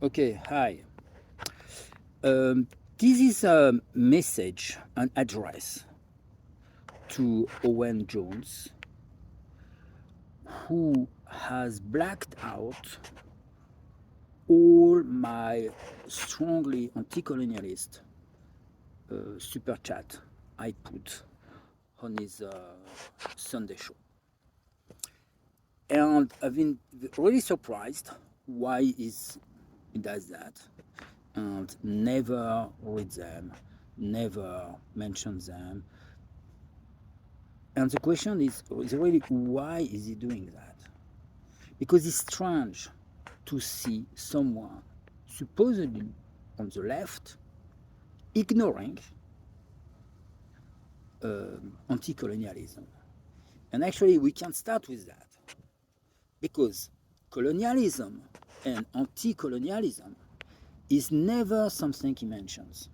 Okay, hi. This is a message, an address to Owen Jones, who has blacked out all my strongly anti-colonialist super chat I put on his Sunday show. And I've been really surprised why he does that and never read them, never mentions them. And the question is really, why is he doing that? Because it's strange to see someone supposedly on the left ignoring anti-colonialism. And actually, we can start with that because colonialism and anti-colonialism is never something he mentions.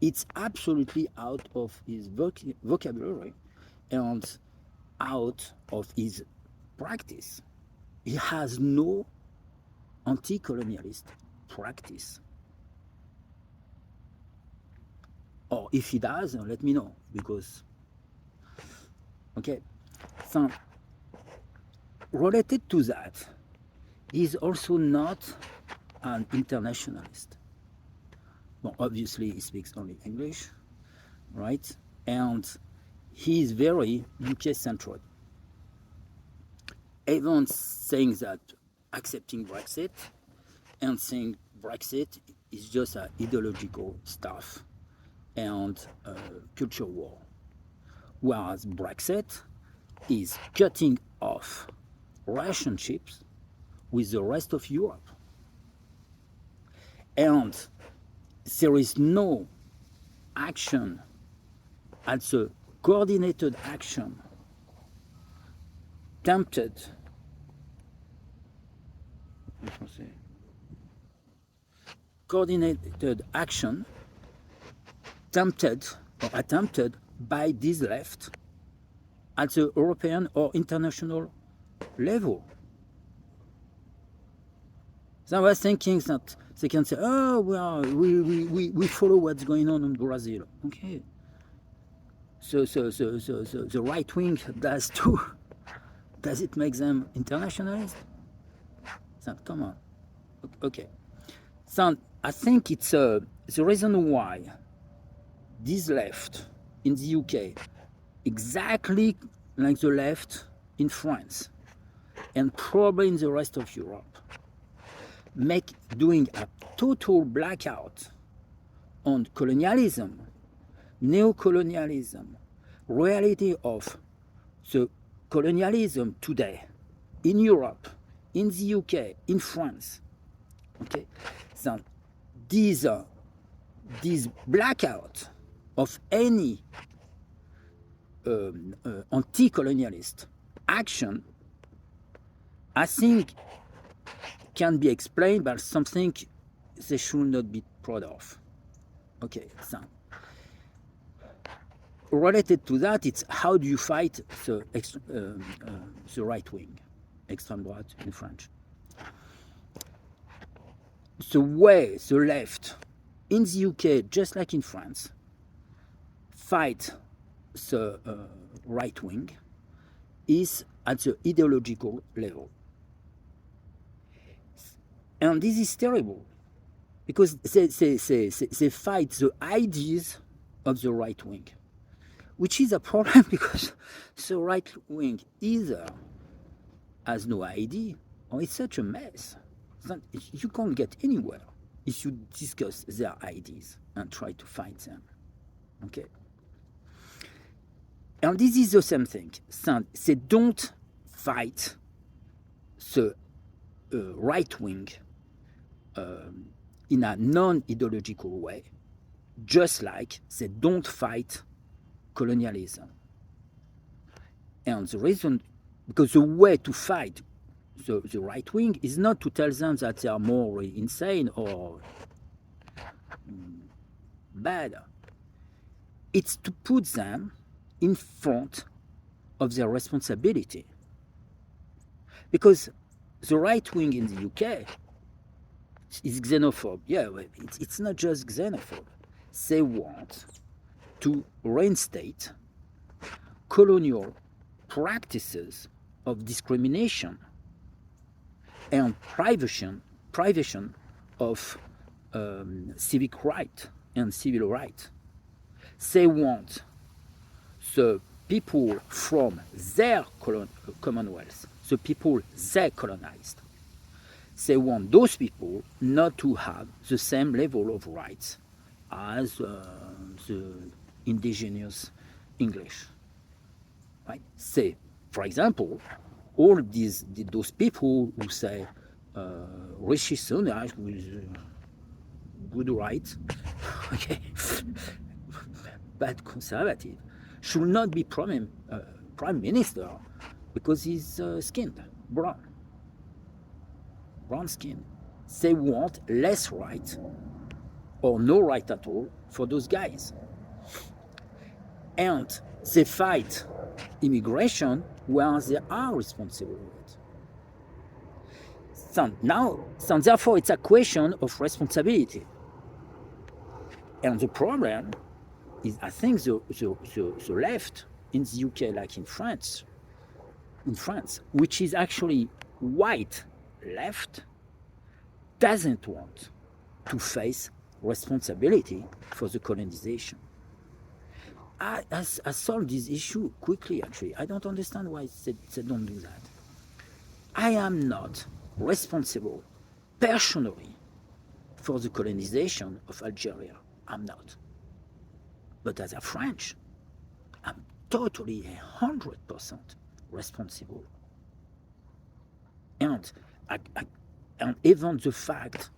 It's absolutely out of his vocabulary and out of his practice. He has no anti-colonialist practice. Or if he does, let me know, because, okay. So, related to that, he's also not an internationalist. Well, obviously, he speaks only English, right? And he is very UK-centered. Even saying that accepting Brexit and saying Brexit is just an ideological stuff and culture war. Whereas Brexit is cutting off relationships with the rest of Europe. And there is no action at the coordinated action tempted coordinated action tempted or attempted by this left at the European or international level. So I was thinking that they can say, oh, well, we follow what's going on in Brazil. Okay. So the right wing does too. Does it make them internationalist? So, come on. Okay. So I think it's the reason why this left in the UK, exactly like the left in France, and probably in the rest of Europe, doing a total blackout on colonialism, neo-colonialism, reality of the colonialism today in Europe, in the UK, in France. Okay, so this blackout of any anti-colonialist action, I think, can be explained by something they should not be proud of. Okay, so related to that, it's how do you fight the right wing, extreme droite in French. The way the left in the UK, just like in France, fight the right wing is at the ideological level. And this is terrible because they fight the ideas of the right wing, which is a problem because the right wing either has no idea or it's such a mess that you can't get anywhere if you discuss their ideas and try to fight them. Okay. And this is the same thing. They don't fight the right wing in a non-ideological way, just like they don't fight colonialism. And the reason, because the way to fight the right wing is not to tell them that they are more insane or bad. It's to put them in front of their responsibility. Because the right wing in the UK It's xenophobe. Yeah, well, it's not just xenophobe. They want to reinstate colonial practices of discrimination and privation of civic right and civil right. They want the people from their commonwealth, the people they colonized, they want those people not to have the same level of rights as the indigenous English. Right? Say, for example, all those people who say Rishi Sunak with good rights, okay, but conservative, should not be prime minister because he's skinned, brown skin. They want less right or no right at all for those guys. And they fight immigration where they are responsible with it. So therefore, it's a question of responsibility. And the problem is, I think the left in the UK, like in France, which is actually white left, doesn't want to face responsibility for the colonization. I solved this issue quickly, actually. I don't understand why they don't do that. I am not responsible personally for the colonization of Algeria. I'm not. But as a French, I'm totally 100% responsible. And even the fact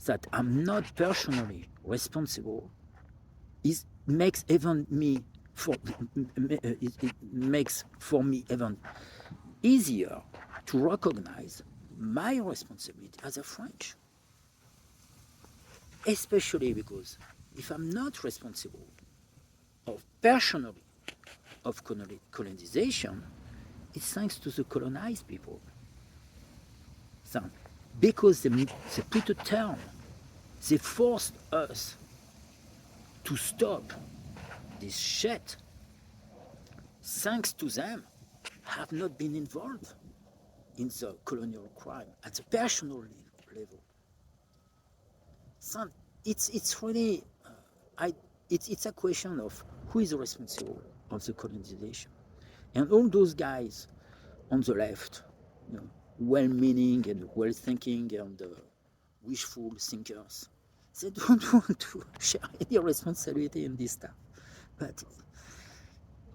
that I'm not personally responsible makes for me even easier to recognize my responsibility as a French. Especially because if I'm not responsible personally of colonization, it's thanks to the colonized people. So, because they put a term, they forced us to stop this shit. Thanks to them, have not been involved in the colonial crime at the personal level. So it's really it's a question of who is responsible of the colonization, and all those guys on the left, well-meaning and well-thinking and wishful thinkers, they don't want to share any responsibility in this stuff. But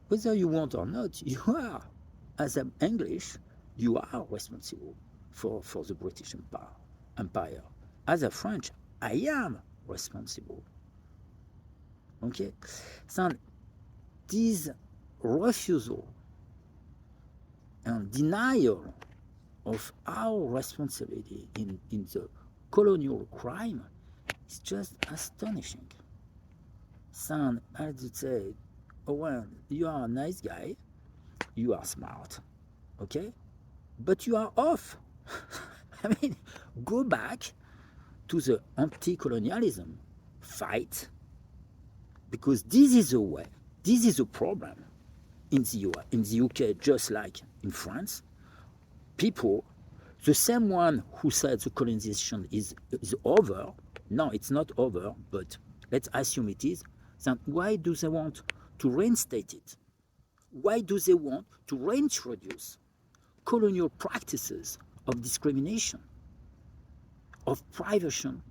whether you want or not, you are, as an English, you are responsible for the British Empire. As a French, I am responsible. Okay? So this refusal and denial of our responsibility in the colonial crime is just astonishing. So I would say, oh well, you are a nice guy, you are smart, okay? But you are off. I mean, go back to the anti-colonialism fight, because this is a way, this is a problem in the UK, just like in France. People, the same one who said the colonization is over, no, it's not over, but let's assume it is, then why do they want to reinstate it? Why do they want to reintroduce colonial practices of discrimination, of privation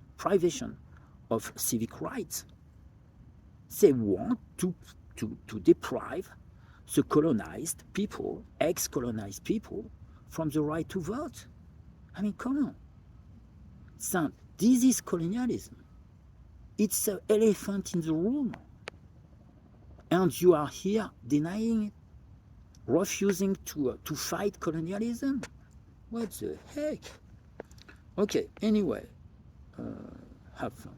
of civic rights? They want to deprive the colonized people, ex-colonized people, from the right to vote. I mean, come on. So, this is colonialism. It's an elephant in the room. And you are here denying it, refusing to fight colonialism? What the heck? Okay, anyway, have fun.